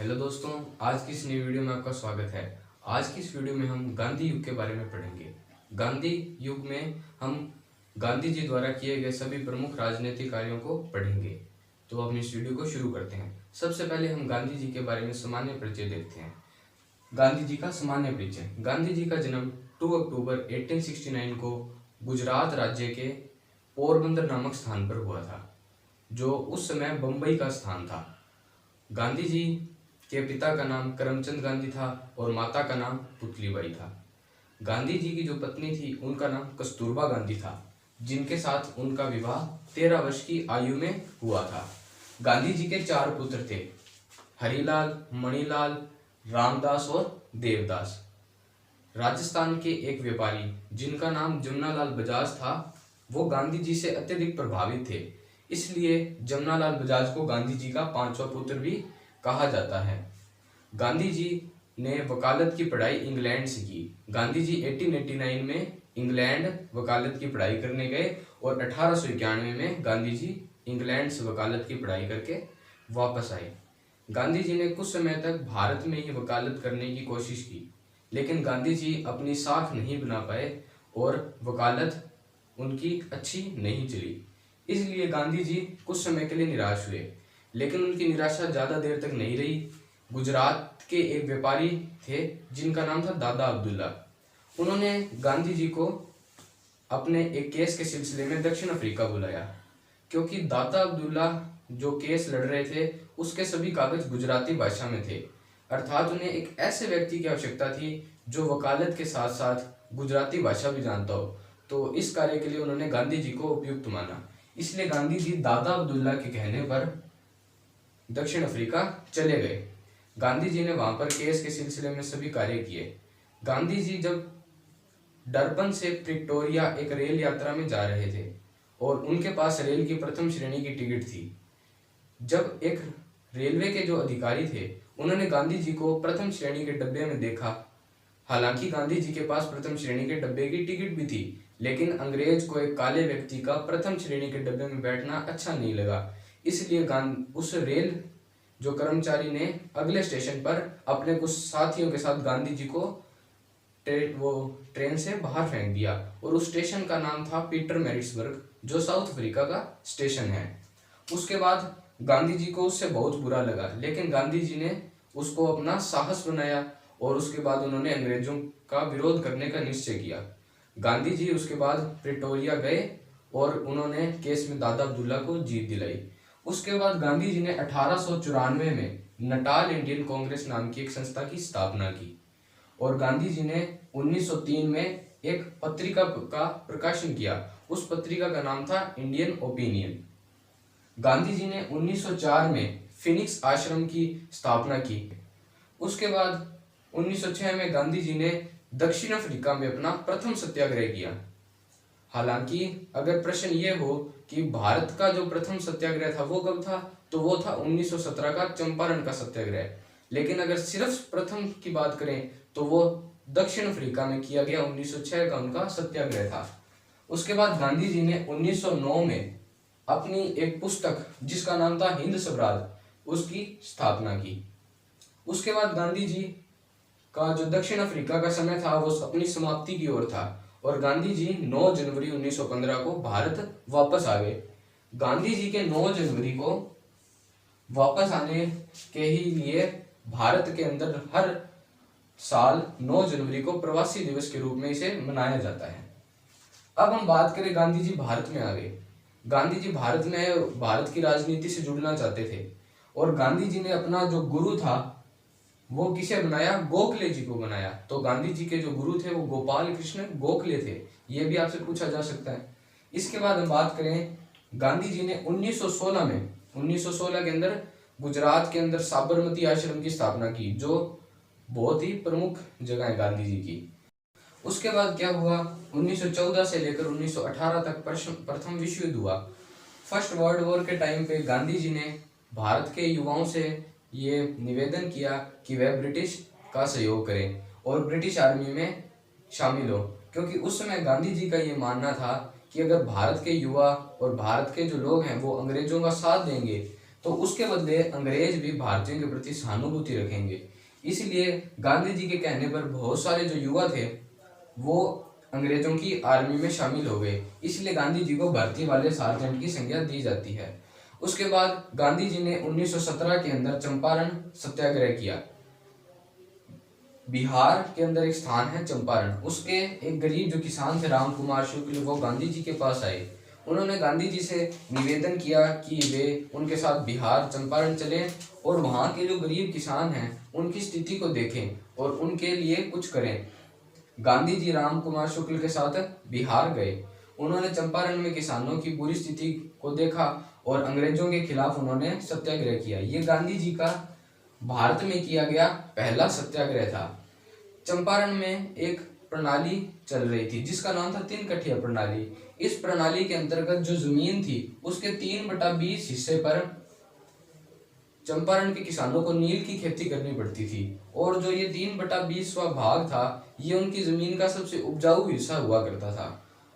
Hello दोस्तों, आज की इस नई वीडियो में आपका स्वागत है। आज की इस वीडियो में हम गांधी युग के बारे में पढ़ेंगे। गांधी युग में हम गांधी जी द्वारा किए गए सभी प्रमुख राजनीतिक कार्यों को पढ़ेंगे। तो हम इस वीडियो को शुरू करते हैं। सबसे पहले हम गांधी जी के बारे में सामान्य परिचय देखते हैं। गांधी जी का सामान्य परिचय। गांधी जी का जन्म 2 अक्टूबर 1869 को गुजरात राज्य के पोरबंदर नामक स्थान पर हुआ था, जो उस समय बम्बई का स्थान था। गांधी जी के पिता का नाम करमचंद गांधी था और माता का नाम पुतलीबाई था। गांधी जी की जो पत्नी थी उनका नाम कस्तूरबा गांधी था, जिनके साथ उनका विवाह 13 वर्ष की आयु में हुआ था। गांधी जी के 4 पुत्र थे, हरिलाल, मणिलाल, रामदास और देवदास। राजस्थान के एक व्यापारी जिनका नाम जमनालाल बजाज था, वो गांधी जी से अत्यधिक प्रभावित थे, इसलिए जमनालाल बजाज को गांधी जी का 5वां पुत्र भी कहा जाता है। गांधी जी ने वकालत की पढ़ाई इंग्लैंड से की। गांधी जी 1889 में इंग्लैंड वकालत की पढ़ाई करने गए और 1891 में गांधी जी इंग्लैंड से वकालत की पढ़ाई करके वापस आए। गांधी जी ने कुछ समय तक भारत में ही वकालत करने की कोशिश की, लेकिन गांधी जी अपनी साख नहीं बना पाए और वकालत उनकी अच्छी नहीं चली। इसलिए गांधी जी कुछ समय के लिए निराश हुए, लेकिन उनकी निराशा ज़्यादा देर तक नहीं रही। गुजरात के एक व्यापारी थे जिनका नाम था दादा अब्दुल्ला। उन्होंने गांधी जी को अपने एक केस के सिलसिले में दक्षिण अफ्रीका बुलाया, क्योंकि दादा अब्दुल्ला जो केस लड़ रहे थे उसके सभी कागज गुजराती भाषा में थे। अर्थात उन्हें एक ऐसे व्यक्ति की आवश्यकता थी जो वकालत के साथ साथ गुजराती भाषा भी जानता हो। तो इस कार्य के लिए उन्होंने गांधी जी को उपयुक्त माना। इसलिए गांधी जी दादा अब्दुल्ला के कहने पर दक्षिण अफ्रीका चले गए। गांधी जी ने वहां पर केस के सिलसिले में सभी कार्य किए। गांधी जी जब डरबन से प्रिटोरिया एक रेल यात्रा में जा रहे थे और उनके पास रेल की प्रथम श्रेणी की टिकट थी। जब एक रेलवे के जो अधिकारी थे उन्होंने गांधी जी को प्रथम श्रेणी के डब्बे में देखा। हालांकि गांधी जी के पास प्रथम श्रेणी के डब्बे की टिकट भी थी, लेकिन अंग्रेज को एक काले व्यक्ति का प्रथम श्रेणी के डब्बे में बैठना अच्छा नहीं लगा। इसलिए उस रेल जो कर्मचारी ने अगले स्टेशन पर अपने कुछ साथियों के साथ गांधी जी को ट्रेन से बाहर फेंक दिया और उस स्टेशन का नाम था पीटर मैरिट्सबर्ग, जो साउथ अफ्रीका का स्टेशन है। उसके बाद गांधी जी को उससे बहुत बुरा लगा, लेकिन गांधी जी ने उसको अपना साहस बनाया और उसके बाद उन्होंने अंग्रेजों का विरोध करने का निश्चय किया। गांधी जी उसके बाद प्रिटोरिया गए और उन्होंने केस में दादा अब्दुल्ला को जीत दिलाई। उसके बाद गांधी जी ने 1894 में नटाल इंडियन कांग्रेस नाम की एक संस्था की स्थापना की और गांधी जी ने 1903 में एक पत्रिका का प्रकाशन किया। उस पत्रिका का नाम था इंडियन ओपिनियन। गांधी जी ने 1904 में फिनिक्स आश्रम की स्थापना की। उसके बाद 1906 में गांधी जी ने दक्षिण अफ्रीका में अपना प्रथम सत्याग्रह किया। हालांकि अगर प्रश्न ये हो कि भारत का जो प्रथम सत्याग्रह था वो कब था, तो वो था 1917 का चंपारण का सत्याग्रह। लेकिन अगर सिर्फ प्रथम की बात करें तो वो दक्षिण अफ्रीका में किया गया 1906 का उनका सत्याग्रह था। उसके बाद गांधी जी ने 1909 में अपनी एक पुस्तक जिसका नाम था हिंद स्वराज, उसकी स्थापना की। उसके बाद गांधी जी का जो दक्षिण अफ्रीका का समय था वो अपनी समाप्ति की ओर था और गांधी जी 9 जनवरी 1915 को भारत वापस आ गए। गांधी जी के 9 जनवरी को वापस आने के ही लिए भारत के अंदर हर साल 9 जनवरी को प्रवासी दिवस के रूप में इसे मनाया जाता है। अब हम बात करें, गांधी जी भारत में आ गए। गांधी जी भारत में आए और भारत की राजनीति से जुड़ना चाहते थे और गांधी जी ने अपना जो गुरु था वो किसे बनाया, गोखले जी को बनाया। तो गांधी जी के जो गुरु थे वो गोपाल कृष्ण गोखले थे, ये भी आपसे पूछा जा सकता है। इसके बाद हम बात करें, गांधी जी ने 1916 के अंदर गुजरात के अंदर साबरमती आश्रम की स्थापना की, जो बहुत ही प्रमुख जगह है गांधी जी की। उसके बाद क्या हुआ, 1914 से लेकर 1918 तक प्रथम विश्व युद्ध हुआ। फर्स्ट वर्ल्ड वॉर के टाइम पे गांधी जी ने भारत के युवाओं से ये निवेदन किया कि वह ब्रिटिश का सहयोग करें और ब्रिटिश आर्मी में शामिल हो, क्योंकि उस समय गांधी जी का ये मानना था कि अगर भारत के युवा और भारत के जो लोग हैं वो अंग्रेजों का साथ देंगे तो उसके बदले अंग्रेज भी भारतीयों के प्रति सहानुभूति रखेंगे। इसलिए गांधी जी के कहने पर बहुत सारे जो युवा थे वो अंग्रेजों की आर्मी में शामिल हो गए। इसलिए गांधी जी को भर्ती वाले सार्जेंट की संज्ञा दी जाती है। उसके बाद गांधी जी ने 1917 के अंदर चंपारण सत्याग्रह किया। बिहार के अंदर एक स्थान है चंपारण, उसके एक गरीब जो किसान थे राम कुमार शुक्ल, वो गांधी जी के पास आए। उन्होंने गांधी जी से निवेदन किया कि वे उनके साथ बिहार चंपारण चलें और वहाँ के जो गरीब किसान हैं उनकी स्थिति को देखें और उनके लिए कुछ करें। गांधी जी राम कुमार शुक्ल के साथ बिहार गए। उन्होंने चंपारण में किसानों की बुरी स्थिति को देखा और अंग्रेजों के खिलाफ उन्होंने सत्याग्रह किया। ये गांधी जी का भारत में किया गया पहला सत्याग्रह था। चंपारण में एक प्रणाली चल रही थी जिसका नाम था 3 कठिया प्रणाली। इस प्रणाली के अंतर्गत जो जमीन थी उसके 3/20 हिस्से पर चंपारण के किसानों को नील की खेती करनी पड़ती थी और जो ये 3/20वां भाग था ये उनकी जमीन का सबसे उपजाऊ हिस्सा हुआ करता था।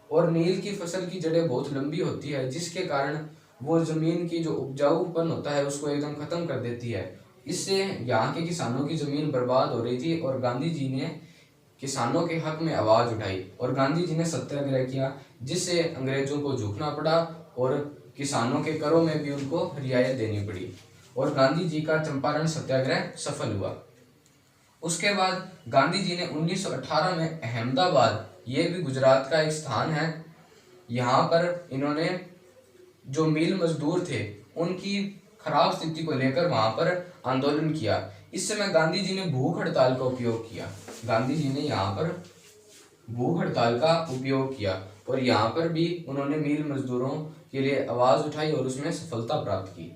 और नील की फसल की जड़ें बहुत लंबी होती है जिसके कारण वो जमीन की जो उपजाऊपन होता है उसको एकदम खत्म कर देती है। इससे यहाँ के किसानों की जमीन बर्बाद हो रही थी और गांधी जी ने किसानों के हक में आवाज उठाई और गांधी जी ने सत्याग्रह किया जिससे अंग्रेजों को झुकना पड़ा और किसानों के करों में भी उनको रियायत देनी पड़ी और गांधी जी का चंपारण सत्याग्रह सफल हुआ। उसके बाद गांधी जी ने 1918 में अहमदाबाद, ये भी गुजरात का एक स्थान है, यहाँ पर इन्होंने जो मिल मजदूर थे उनकी खराब स्थिति को लेकर वहां पर आंदोलन किया। इस समय गांधी जी ने भूख हड़ताल का उपयोग किया। गांधी जी ने यहाँ पर भूख हड़ताल का उपयोग किया और यहाँ पर भी उन्होंने मिल मजदूरों के लिए आवाज उठाई और उसमें सफलता प्राप्त की।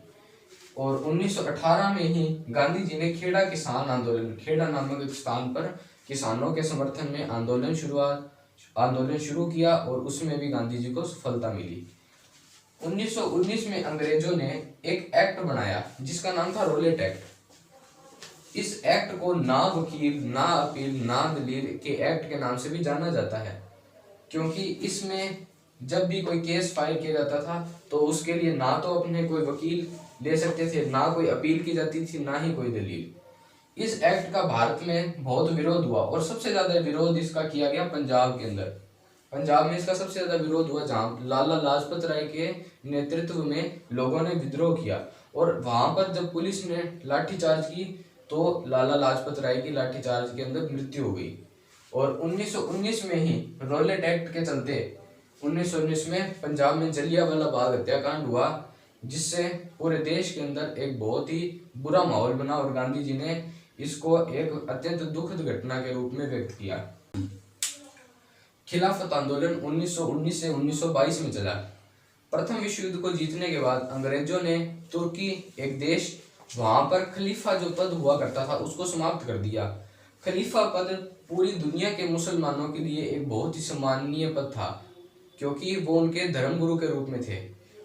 और 1918 में ही गांधी जी ने खेड़ा किसान आंदोलन, खेड़ा नामक एक स्थान पर किसानों के समर्थन में आंदोलन शुरू किया और उसमें भी गांधी जी को सफलता मिली। 1919 में अंग्रेजों ने एक एक्ट बनाया जिसका नाम था रोलेट एक्ट। इस एक्ट को ना वकील, ना अपील, ना दलील के एक्ट के नाम से भी जाना जाता है, क्योंकि इसमें जब भी कोई केस फाइल किया जाता था तो उसके लिए ना तो अपने कोई वकील ले सकते थे, ना कोई अपील की जाती थी, ना ही कोई दलील। इस एक्ट का भारत में बहुत विरोध हुआ और सबसे ज्यादा विरोध इसका किया गया पंजाब के अंदर। पंजाब में इसका सबसे ज्यादा विरोध हुआ जहां लाला लाजपत राय के नेतृत्व में लोगों ने विद्रोह किया और वहां पर जब पुलिस ने लाठीचार्ज की तो लाला लाजपत राय की लाठीचार्ज के अंदर मृत्यु हो गई। और 1919 में ही रोलेट एक्ट के चलते 1919 में पंजाब में जलियांवाला बाग हत्याकांड हुआ जिससे पूरे देश के अंदर एक बहुत ही बुरा माहौल बना और गांधी जी ने इसको एक अत्यंत दुखद घटना के रूप में व्यक्त किया। खिलाफत आंदोलन 1919 से 1922 में चला। प्रथम विश्व युद्ध को जीतने के बाद अंग्रेजों ने तुर्की, एक देश, वहां पर खलीफा जो पद हुआ करता था उसको समाप्त कर दिया। खलीफा पद पूरी दुनिया के मुसलमानों के लिए एक बहुत ही सम्माननीय पद था क्योंकि वो उनके धर्मगुरु के रूप में थे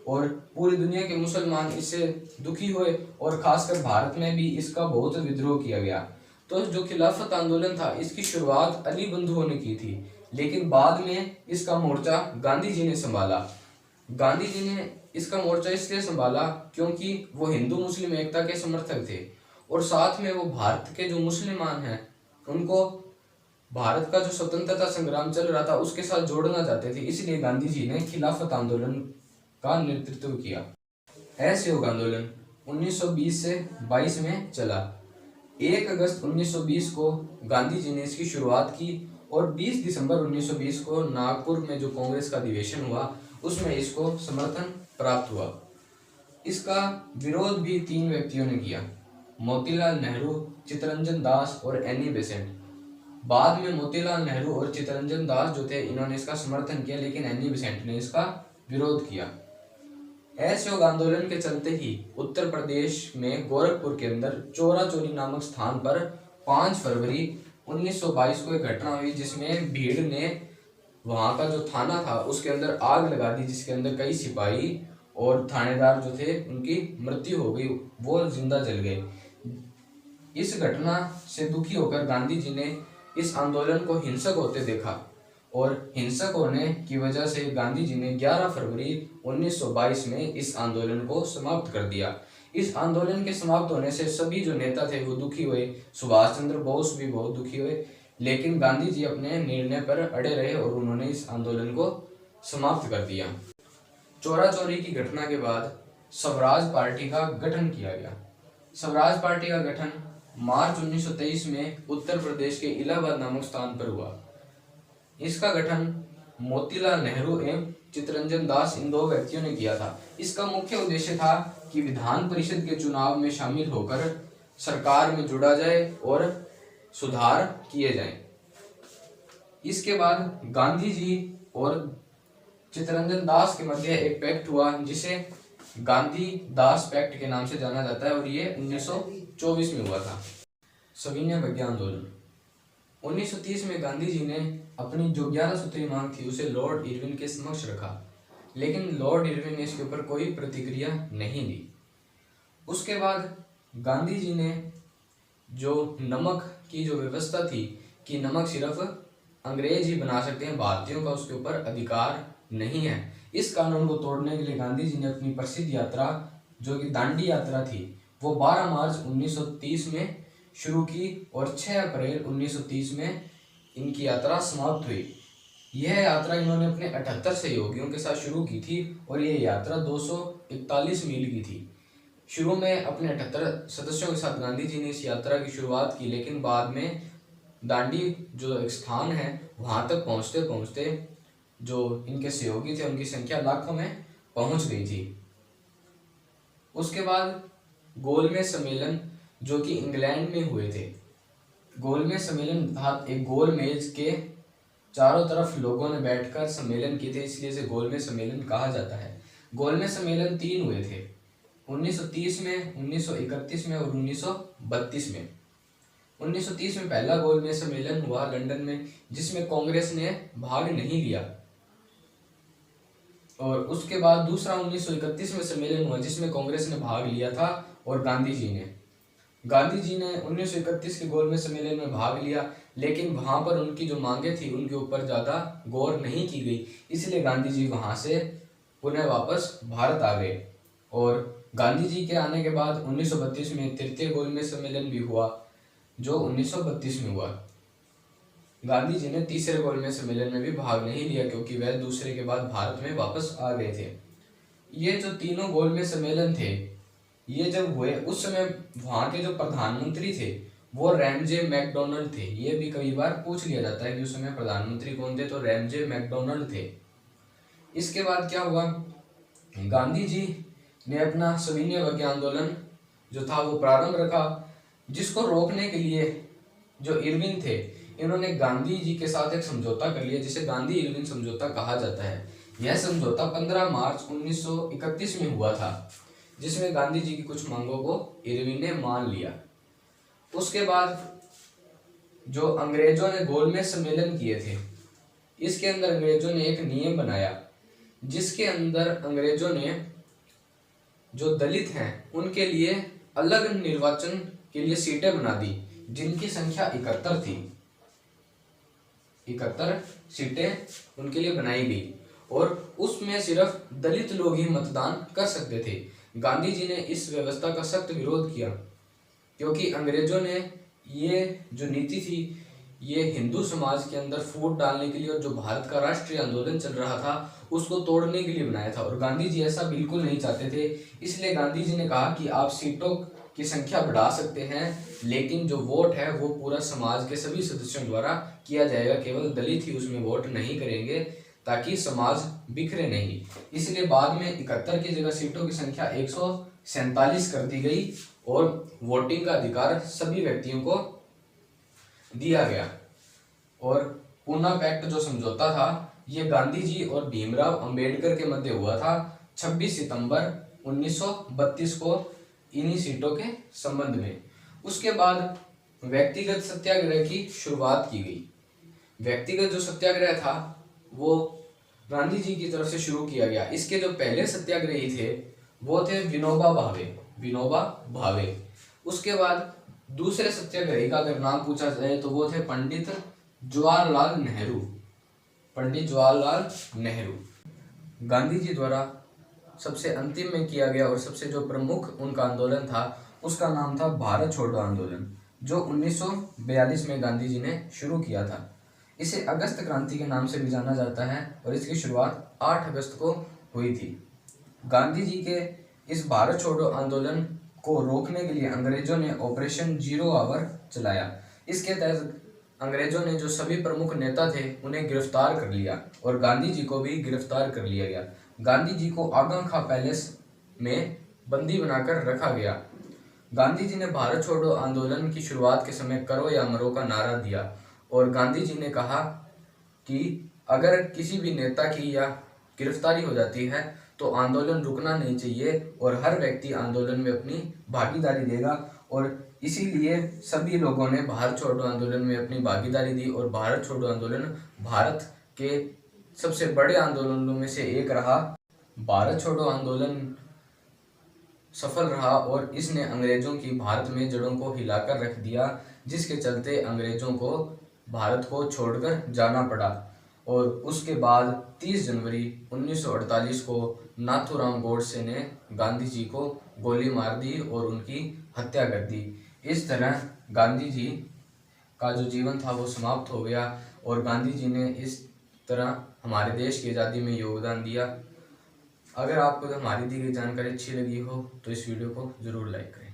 और पूरी दुनिया के मुसलमान इससे दुखी हुए और खासकर भारत में भी इसका बहुत विद्रोह किया गया। तो जो खिलाफत आंदोलन था इसकी शुरुआत अली बंधुओं ने की थी, लेकिन बाद में इसका मोर्चा गांधी जी ने संभाला। गांधी जी ने इसका मोर्चा इसलिए संभाला क्योंकि वो हिंदू मुस्लिम एकता के समर्थक थे और साथ में वो भारत के जो मुसलमान हैं उनको भारत का जो स्वतंत्रता संग्राम चल रहा था उसके साथ जोड़ना चाहते थे। इसलिए गांधी जी ने खिलाफत आंदोलन का नेतृत्व किया। असहयोग आंदोलन 1920 से 22 में चला। 1 अगस्त 1920 को गांधी जी ने इसकी शुरुआत की और 20 दिसंबर 1920 को नागपुर में जो कांग्रेस का अधिवेशन हुआ उसमें इसको समर्थन प्राप्त हुआ। इसका विरोध भी 3 व्यक्तियों ने किया, मोतीलाल नेहरू, चित्तरंजन दास और एनी बेसेंट। बाद में मोतीलाल नेहरू और चित्तरंजन दास जो थे इन्होंने इसका समर्थन किया, लेकिन एनी बेसेंट ने इसका विरोध किया। असहयोग आंदोलन के चलते ही उत्तर प्रदेश में गोरखपुर के अंदर चोरा चोरी नामक स्थान पर 5 फरवरी 1922 को एक घटना हुई जिसमें भीड़ ने वहां का जो थाना था उसके अंदर आग लगा दी, जिसके अंदर कई सिपाही और थानेदार जो थे उनकी मृत्यु हो गई, वो जिंदा जल गए। इस घटना से दुखी होकर गांधी जी ने इस आंदोलन को हिंसक होते देखा और हिंसक होने की वजह से गांधी जी ने 11 फरवरी 1922 में इस आंदोलन को समाप्त कर दिया। इस आंदोलन के समाप्त होने से सभी जो नेता थे वो दुखी हुए, सुभाष चंद्र बोस भी बहुत दुखी हुए, लेकिन गांधी जी अपने निर्णय पर अड़े रहे और उन्होंने इस आंदोलन को समाप्त कर दिया। चोरा चोरी की घटना के बाद स्वराज पार्टी का गठन किया गया। स्वराज पार्टी का गठन मार्च 1923 में उत्तर प्रदेश के इलाहाबाद नामक स्थान पर हुआ। इसका गठन मोतीलाल नेहरू एवं चित्तरंजन दास इन दो व्यक्तियों ने किया था। इसका मुख्य उद्देश्य था कि विधान परिषद के चुनाव में शामिल होकर सरकार में जुड़ा जाए और सुधार किए जाएं। इसके बाद गांधी जी और चित्तरंजन दास के मध्य एक पैक्ट हुआ जिसे गांधी दास पैक्ट के नाम से जाना जाता है और ये 1924 में हुआ था। सविनय अवज्ञा आंदोलन 1930 में गांधी जी ने अपनी जो 11 सूत्री मांग थी उसे लॉर्ड इरविन के समक्ष रखा, लेकिन लॉर्ड इरविन ने इसके ऊपर कोई प्रतिक्रिया नहीं दी। उसके बाद गांधी जी ने जो नमक की जो व्यवस्था थी कि नमक सिर्फ अंग्रेज ही बना सकते हैं, भारतीयों का उसके ऊपर अधिकार नहीं है, इस कानून को तोड़ने के लिए गांधी जी ने अपनी प्रसिद्ध यात्रा जो कि दांडी यात्रा थी वो 12 मार्च 1930 में शुरू की और 6 अप्रैल 1930 में इनकी यात्रा समाप्त हुई। यह यात्रा इन्होंने अपने 78 सहयोगियों के साथ शुरू की थी और यह यात्रा 241 मील की थी। शुरू में अपने 78 सदस्यों के साथ गांधी जी ने इस यात्रा की शुरुआत की, लेकिन बाद में दांडी जो एक स्थान है वहां तक पहुंचते पहुंचते जो इनके सहयोगी थे उनकी संख्या लाखों में पहुंच गई थी। उसके बाद गोलमेज सम्मेलन जो कि इंग्लैंड में हुए थे। गोलमेज सम्मेलन था एक गोल मेज के चारों तरफ लोगों ने बैठकर सम्मेलन किए थे, इसलिए इसे गोलमेज सम्मेलन कहा जाता है। गोलमेज सम्मेलन 3 हुए थे, 1930 में, 1931 में और 1932 में। 1930 में पहला गोलमेज सम्मेलन हुआ लंदन में जिसमें कांग्रेस ने भाग नहीं लिया, और उसके बाद दूसरा 1931 में सम्मेलन हुआ जिसमें कांग्रेस ने भाग लिया था और गांधी जी ने 1931 के गोलमेज सम्मेलन में भाग लिया, लेकिन वहां पर उनकी जो मांगे थी उनके ऊपर ज्यादा गौर नहीं की गई, इसलिए गांधी जी वहां से पुनः वापस भारत आ गए। और गांधी जी के आने के बाद 1932 में तृतीय गोलमेज सम्मेलन भी हुआ जो 1932 में हुआ। गांधी जी ने तीसरे गोलमेज सम्मेलन में भी भाग नहीं लिया क्योंकि वह दूसरे के बाद भारत में वापस आ गए थे। ये जो तीनों गोलमेज सम्मेलन थे ये जब हुए उस समय वहां के जो प्रधानमंत्री थे वो रैमजे मैकडोनल्ड थे। ये भी कई बार पूछ लिया जाता है कि उस समय प्रधानमंत्री कौन थे, तो रैमजे मैकडोनल्ड थे। इसके बाद क्या हुआ, गांधी जी ने अपना सविनय अवज्ञा आंदोलन जो था वो प्रारंभ रखा, जिसको रोकने के लिए जो इरविन थे इन्होंने गांधी जी के साथ एक समझौता कर लिया जिसे गांधी इरविन समझौता कहा जाता है। यह समझौता 15 मार्च 1931 में हुआ था जिसमें गांधी जी की कुछ मांगों को इरविन ने मान लिया। उसके बाद जो अंग्रेजों ने गोलमेज सम्मेलन किए थे इसके अंदर अंग्रेजों ने एक नियम बनाया जिसके अंदर अंग्रेजों ने जो दलित हैं उनके लिए अलग निर्वाचन के लिए सीटें बना दी जिनकी संख्या 71 थी। 71 सीटें उनके लिए बनाई गई और उसमें सिर्फ दलित लोग ही मतदान कर सकते थे। गांधी जी ने इस व्यवस्था का सख्त विरोध किया क्योंकि अंग्रेजों ने ये जो नीति थी ये हिंदू समाज के अंदर फूट डालने के लिए और जो भारत का राष्ट्रीय आंदोलन चल रहा था उसको तोड़ने के लिए बनाया था, और गांधी जी ऐसा बिल्कुल नहीं चाहते थे। इसलिए गांधी जी ने कहा कि आप सीटों की संख्या बढ़ा सकते हैं लेकिन जो वोट है वो पूरा समाज के सभी सदस्यों द्वारा किया जाएगा, केवल दलित ही उसमें वोट नहीं करेंगे ताकि समाज बिखरे नहीं। इसलिए बाद में 71 की जगह सीटों की संख्या 147 कर दी गई और वोटिंग का अधिकार सभी व्यक्तियों को दिया गया। और पूना पैक्ट जो समझौता था ये गांधी जी और भीमराव अंबेडकर के मध्य हुआ था 26 सितंबर 1932 को इन्हीं सीटों के संबंध में। उसके बाद व्यक्तिगत सत्याग्रह की शुरुआत की गई। व्यक्तिगत जो सत्याग्रह था वो गांधी जी की तरफ से शुरू किया गया। इसके जो पहले सत्याग्रही थे वो थे विनोबा भावे। उसके बाद दूसरे सत्याग्रही का अगर नाम पूछा जाए तो वो थे पंडित जवाहरलाल नेहरू। गांधी जी द्वारा सबसे अंतिम में किया गया और सबसे जो प्रमुख उनका आंदोलन था उसका नाम था भारत छोड़ो आंदोलन, जो 1942 में गांधी जी ने शुरू किया था। इसे अगस्त क्रांति के नाम से भी जाना जाता है और इसकी शुरुआत 8 अगस्त को हुई थी। गांधी जी के इस भारत छोड़ो आंदोलन को रोकने के लिए अंग्रेजों ने ऑपरेशन जीरो आवर चलाया। इसके तहत अंग्रेजों ने जो सभी प्रमुख नेता थे उन्हें गिरफ्तार कर लिया और गांधी जी को भी गिरफ्तार कर लिया गया। गांधी जी को आगरा खां पैलेस में बंदी बनाकर रखा गया। गांधी जी ने भारत छोड़ो आंदोलन की शुरुआत के समय करो या मरो का नारा दिया और गांधी जी ने कहा कि अगर किसी भी नेता की या गिरफ्तारी हो जाती है तो आंदोलन रुकना नहीं चाहिए और हर व्यक्ति आंदोलन में अपनी भागीदारी देगा। और इसीलिए सभी लोगों ने भारत छोड़ो आंदोलन में अपनी भागीदारी दी और भारत छोड़ो आंदोलन भारत के सबसे बड़े आंदोलनों में से एक रहा। भारत छोड़ो आंदोलन सफल रहा और इसने अंग्रेजों की भारत में जड़ों को हिलाकर रख दिया, जिसके चलते अंग्रेजों को भारत को छोड़कर जाना पड़ा। और उसके बाद 30 जनवरी 1948 को नाथूराम गोडसे ने गांधी जी को गोली मार दी और उनकी हत्या कर दी। इस तरह गांधी जी का जो जीवन था वो समाप्त हो गया और गांधी जी ने इस तरह हमारे देश की आज़ादी में योगदान दिया। अगर आपको हमारी दी गई जानकारी अच्छी लगी हो तो इस वीडियो को ज़रूर लाइक करें।